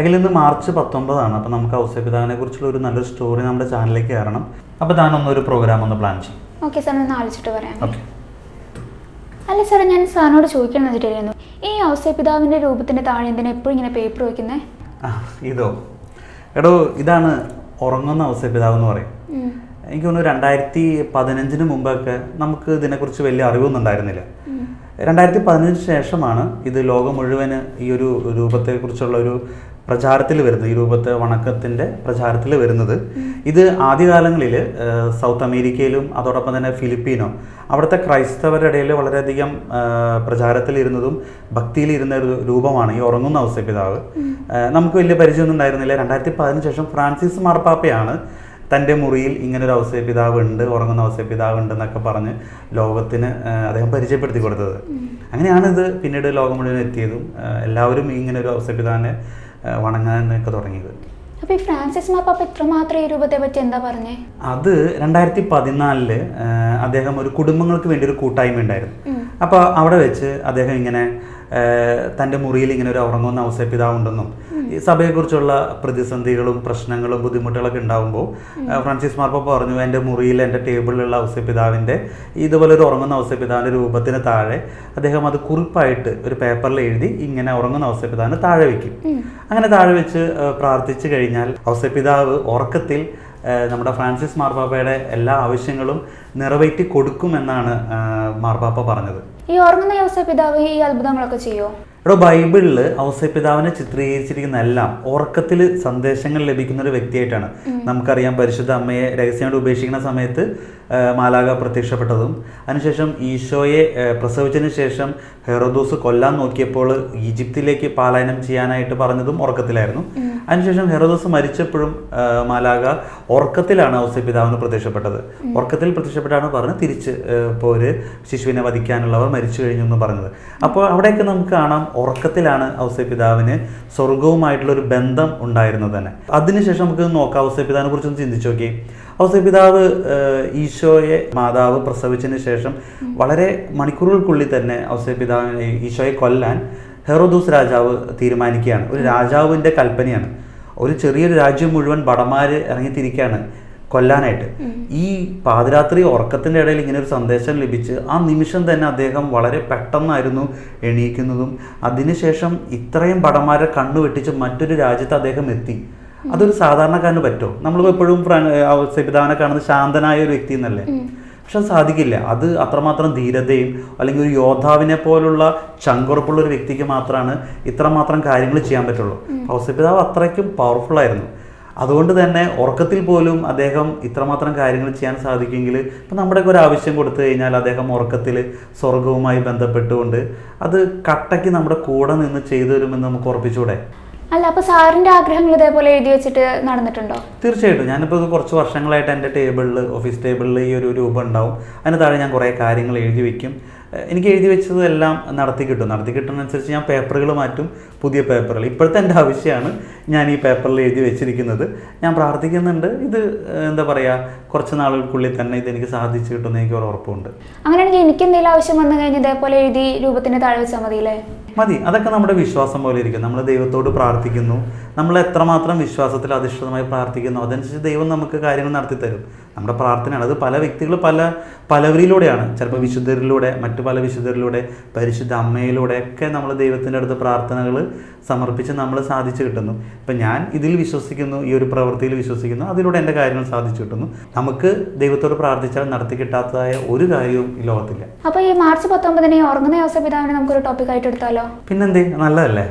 അഖിൽ, ഇന്ന് മാർച്ച് 19 അപ്പോൾ നമുക്ക് ഔസേപിതാവിനെ കുറിച്ചുള്ള ഒരു നല്ലൊരു സ്റ്റോറി നമ്മുടെ ചാനലിലേക്ക് കയറണം. അപ്പോൾ താനൊന്നൊരു പ്രോഗ്രാം ഒന്ന് പ്ലാൻ ചെയ്യും. ഓക്കെ സാർ, ഒന്ന് ആലോചിച്ചിട്ട് പറയാം. ഓക്കെ. അല്ല സാറേ, ഞാൻ സാറിനോട് ചോദിക്കണം വെച്ചിട്ടായിരുന്നു, ഈ ഔസേപിതാവിൻ്റെ രൂപത്തിൻ്റെ താഴെ എന്തിനാ എപ്പോഴും ഇങ്ങനെ പേപ്പർ വയ്ക്കുന്നത്? ഇതോ എടോ, ഇതാണ് ഉറങ്ങുന്ന ഔസേപിതാവ് എന്ന് പറയും. എനിക്ക് തോന്നുന്നു 2015 മുമ്പൊക്കെ നമുക്ക് ഇതിനെക്കുറിച്ച് വലിയ അറിവൊന്നും ഉണ്ടായിരുന്നില്ല. 2015 ശേഷമാണ് ഇത് ലോകം മുഴുവന് ഈ ഒരു രൂപത്തെക്കുറിച്ചുള്ള ഒരു പ്രചാരത്തിൽ വരുന്നത്, ഈ രൂപത്തെ വണക്കത്തിൻ്റെ പ്രചാരത്തിൽ വരുന്നത്. ഇത് ആദ്യകാലങ്ങളിൽ സൗത്ത് അമേരിക്കയിലും അതോടൊപ്പം തന്നെ ഫിലിപ്പീനോ അവിടുത്തെ ക്രൈസ്തവരുടെ ഇടയിൽ വളരെയധികം പ്രചാരത്തിലിരുന്നതും ഭക്തിയിലിരുന്ന ഒരു രൂപമാണ് ഈ ഉറങ്ങുന്ന ഔസേപിതാവ്. നമുക്ക് വലിയ പരിചയമൊന്നും ഉണ്ടായിരുന്നില്ല. 2015 ശേഷം ഫ്രാൻസിസ് മാർപ്പാപ്പയാണ് തൻ്റെ മുറിയിൽ ഇങ്ങനൊരു ഔസേപിതാവ് ഉണ്ട്, ഉറങ്ങുന്ന ഔസേപിതാവ് ഉണ്ട് എന്നൊക്കെ പറഞ്ഞ് ലോകത്തിന് അദ്ദേഹം പരിചയപ്പെടുത്തി കൊടുത്തത്. അങ്ങനെയാണ് ഇത് പിന്നീട് ലോകം മുഴുവൻ എത്തിയതും എല്ലാവരും ഇങ്ങനൊരു ഔസേപിതാവിനെ വണങ്ങാനൊക്കെ തുടങ്ങിയത്. അപ്പോൾ ഈ ഫ്രാൻസിസ് മാർപ്പാപ്പ ഇത്രമാത്രം ഈ രൂപത്തെ പറ്റി എന്താ പറഞ്ഞേ? അത് 2014 അദ്ദേഹം ഒരു കുടുംബങ്ങൾക്ക് വേണ്ടി ഒരു കൂട്ടായ്മ ഉണ്ടായിരുന്നു. അപ്പോൾ അവിടെ വെച്ച് അദ്ദേഹം ഇങ്ങനെ തൻ്റെ മുറിയിൽ ഇങ്ങനെ ഒരു ഉറങ്ങുന്ന ഔസേപിതാവുണ്ടെന്നും ഈ സഭയെക്കുറിച്ചുള്ള പ്രതിസന്ധികളും പ്രശ്നങ്ങളും ബുദ്ധിമുട്ടുകളൊക്കെ ഉണ്ടാകുമ്പോൾ ഫ്രാൻസിസ് മാർപ്പാപ്പ പറഞ്ഞു, എൻ്റെ മുറിയിൽ എൻ്റെ ടേബിളിലുള്ള ഔസേപിതാവിൻ്റെ ഇതുപോലെ ഒരു ഉറങ്ങുന്ന ഔസേപിതാവിൻ്റെ രൂപത്തിന് താഴെ അദ്ദേഹം അത് കുറിപ്പായിട്ട് ഒരു പേപ്പറിൽ എഴുതി ഇങ്ങനെ ഉറങ്ങുന്ന ഔസേപിതാവിന് താഴെ വയ്ക്കും. അങ്ങനെ താഴെ വെച്ച് പ്രാർത്ഥിച്ചു കഴിഞ്ഞാൽ ഔസേപിതാവ് ഉറക്കത്തിൽ നമ്മുടെ ഫ്രാൻസിസ് മാർപ്പാപ്പയുടെ എല്ലാ ആവശ്യങ്ങളും നിറവേറ്റി കൊടുക്കുമെന്നാണ് മാർപ്പാപ്പ പറഞ്ഞത്. ഈ ഉറങ്ങുന്ന ഔസേപിതാവ് ഈ അത്ഭുതങ്ങളൊക്കെ ചെയ്യോ? ബൈബിളിൽ ഔസേപിതാവിനെ ചിത്രീകരിച്ചിരിക്കുന്ന എല്ലാം ഉറക്കത്തിൽ സന്ദേശങ്ങൾ ലഭിക്കുന്ന ഒരു വ്യക്തിയായിട്ടാണ്. നമുക്കറിയാം, പരിശുദ്ധ അമ്മയെ രഹസ്യമായിട്ട് ഉപേക്ഷിക്കുന്ന സമയത്ത് മാലാഖ പ്രത്യക്ഷപ്പെട്ടതും, അതിനുശേഷം ഈശോയെ പ്രസവിച്ചതിന് ശേഷം ഹെറോദോസ് കൊല്ലാൻ നോക്കിയപ്പോൾ ഈജിപ്തിലേക്ക് പലായനം ചെയ്യാനായിട്ട് പറഞ്ഞതും ഉറക്കത്തിലായിരുന്നു. അതിനുശേഷം ഹെറോദോസ് മരിച്ചപ്പോഴും മാലാഖ ഉറക്കത്തിലാണ് ഔസേപിതാവിന് പ്രത്യക്ഷപ്പെട്ടത്. ഉറക്കത്തിൽ പ്രത്യക്ഷപ്പെട്ടാണ് പറഞ്ഞ് തിരിച്ച് ഇപ്പോൾ ഒരു ശിശുവിനെ വധിക്കാനുള്ളവർ മരിച്ചു കഴിഞ്ഞു എന്ന് പറഞ്ഞത്. അപ്പോൾ അവിടെയൊക്കെ നമുക്ക് കാണാം, ഉറക്കത്തിലാണ് ഔസേപിതാവിന് സ്വർഗവുമായിട്ടുള്ളൊരു ബന്ധം ഉണ്ടായിരുന്നത് തന്നെ. അതിനുശേഷം നമുക്ക് നോക്കാം, ഔസേപിതാവിനെ കുറിച്ചൊന്ന് ചിന്തിച്ചു നോക്കി. ഔസേപിതാവ് ഈശോയെ മാതാവ് പ്രസവിച്ചതിന് ശേഷം വളരെ മണിക്കൂറുകൾക്കുള്ളിൽ തന്നെ ഔസേപിതാവിനെ ഈശോയെ കൊല്ലാൻ ഹെറോദോസ് രാജാവ് തീരുമാനിക്കുകയാണ്. ഒരു രാജാവിൻ്റെ കൽപ്പനയാണ്. ഒരു ചെറിയൊരു രാജ്യം മുഴുവൻ ഭടന്മാർ ഇറങ്ങിത്തിരിക്കുകയാണ് കൊല്ലാനായിട്ട്. ഈ പാതിരാത്രി ഉറക്കത്തിൻ്റെ ഇടയിൽ ഇങ്ങനെ ഒരു സന്ദേശം ലഭിച്ച് ആ നിമിഷം തന്നെ അദ്ദേഹം വളരെ പെട്ടെന്നായിരുന്നു എണീക്കുന്നതും. അതിനുശേഷം ഇത്രയും ഭടന്മാരെ കണ്ണുവെട്ടിച്ച് മറ്റൊരു രാജ്യത്ത് അദ്ദേഹം എത്തി. അതൊരു സാധാരണക്കാരന് പറ്റുമോ? നമ്മളിപ്പോൾ എപ്പോഴും ഔസേപിതാവിനെ കാണുന്നത് ശാന്തനായ ഒരു വ്യക്തി എന്നല്ലേ? പക്ഷെ അത് സാധിക്കില്ല. അത് അത്രമാത്രം ധീരതയും അല്ലെങ്കിൽ ഒരു യോദ്ധാവിനെ പോലുള്ള ചങ്കുറപ്പുള്ള ഒരു വ്യക്തിക്ക് മാത്രമാണ് ഇത്രമാത്രം കാര്യങ്ങൾ ചെയ്യാൻ പറ്റുള്ളൂ. ഔസേപിതാവ് അത്രയ്ക്കും പവർഫുൾ ആയിരുന്നു. അതുകൊണ്ട് തന്നെ ഉറക്കത്തിൽ പോലും അദ്ദേഹം ഇത്രമാത്രം കാര്യങ്ങൾ ചെയ്യാൻ സാധിക്കുമെങ്കിൽ ഇപ്പം നമ്മുടെയൊക്കെ ഒരു ആവശ്യം കൊടുത്തു കഴിഞ്ഞാൽ അദ്ദേഹം ഉറക്കത്തിൽ സ്വർഗവുമായി ബന്ധപ്പെട്ടുകൊണ്ട് അത് കട്ടയ്ക്ക് നമ്മുടെ കൂടെ നിന്ന് ചെയ്തു തരുമെന്ന് നമുക്ക് ഉറപ്പിച്ചുകൂടെ? അല്ല, അപ്പോൾ സാറിൻ്റെ ആഗ്രഹങ്ങൾ ഇതേപോലെ എഴുതി വെച്ചിട്ട് നടന്നിട്ടുണ്ടോ? തീർച്ചയായിട്ടും. ഞാനിപ്പോൾ കുറച്ച് വർഷങ്ങളായിട്ട് എൻ്റെ ടേബിളിൽ, ഓഫീസ് ടേബിളിൽ ഈ ഒരു രൂപം ഉണ്ടാവും. അതിന് താഴെ ഞാൻ കുറേ കാര്യങ്ങൾ എഴുതി വയ്ക്കും. എനിക്ക് എഴുതി വെച്ചതെല്ലാം നടത്തി കിട്ടുന്നതനുസരിച്ച് ഞാൻ പേപ്പറുകൾ മാറ്റും, പുതിയ പേപ്പറുകൾ. ഇപ്പോഴത്തെ എൻ്റെ ആവശ്യമാണ് ഞാൻ ഈ പേപ്പറിൽ എഴുതി വെച്ചിരിക്കുന്നത്. ഞാൻ പ്രാർത്ഥിക്കുന്നുണ്ട്, ഇത് എന്താ പറയുക, കുറച്ച് നാളുകൾക്കുള്ളിൽ തന്നെ ഇതെനിക്ക് സാധിച്ചു കിട്ടുമെന്ന് എനിക്ക് ഒരു ഉറപ്പുണ്ട്. അങ്ങനെയാണെങ്കിൽ എനിക്ക് എന്തെങ്കിലും ആവശ്യം വന്നു കഴിഞ്ഞാൽ ഇതേപോലെ എഴുതി രൂപത്തിന് താഴെ വെച്ചാൽ മതിയില്ലേ? മതി. അതൊക്കെ നമ്മുടെ വിശ്വാസം പോലെ ഇരിക്കും. നമ്മൾ ദൈവത്തോട് പ്രാർത്ഥിക്കുന്നു, നമ്മൾ എത്രമാത്രം വിശ്വാസത്തിൽ അധിഷ്ഠിതമായി പ്രാർത്ഥിക്കുന്നു, അതനുസരിച്ച് ദൈവം നമുക്ക് കാര്യങ്ങൾ നടത്തി തരും. നമ്മുടെ പ്രാർത്ഥനയാണ്. അത് പല വ്യക്തികൾ പലവരിലൂടെയാണ്. ചിലപ്പോൾ വിശുദ്ധരിലൂടെ, മറ്റു പല വിശുദ്ധരിലൂടെ, പരിശുദ്ധ അമ്മയിലൂടെ ഒക്കെ നമ്മൾ ദൈവത്തിൻ്റെ അടുത്ത് പ്രാർത്ഥനകൾ സമർപ്പിച്ച് നമ്മൾ സാധിച്ചു കിട്ടുന്നു. ഇപ്പം ഞാൻ ഇതിൽ വിശ്വസിക്കുന്നു, ഈ ഒരു പ്രവൃത്തിയിൽ വിശ്വസിക്കുന്നു, അതിലൂടെ എൻ്റെ കാര്യങ്ങൾ സാധിച്ചു കിട്ടുന്നു. നമുക്ക് ദൈവത്തോട് പ്രാർത്ഥിച്ചാൽ നടത്തി കിട്ടാത്തതായ ഒരു കാര്യവും ഈ ലോകത്തില്ല. അപ്പോൾ ഈ മാർച്ച് 19 ഉറങ്ങുന്ന ഔസേപിതാവിനെ നമുക്കൊരു ടോപ്പിക്കായിട്ട് എടുത്താലോ? പിന്നെന്തേ, നല്ലതല്ലേ?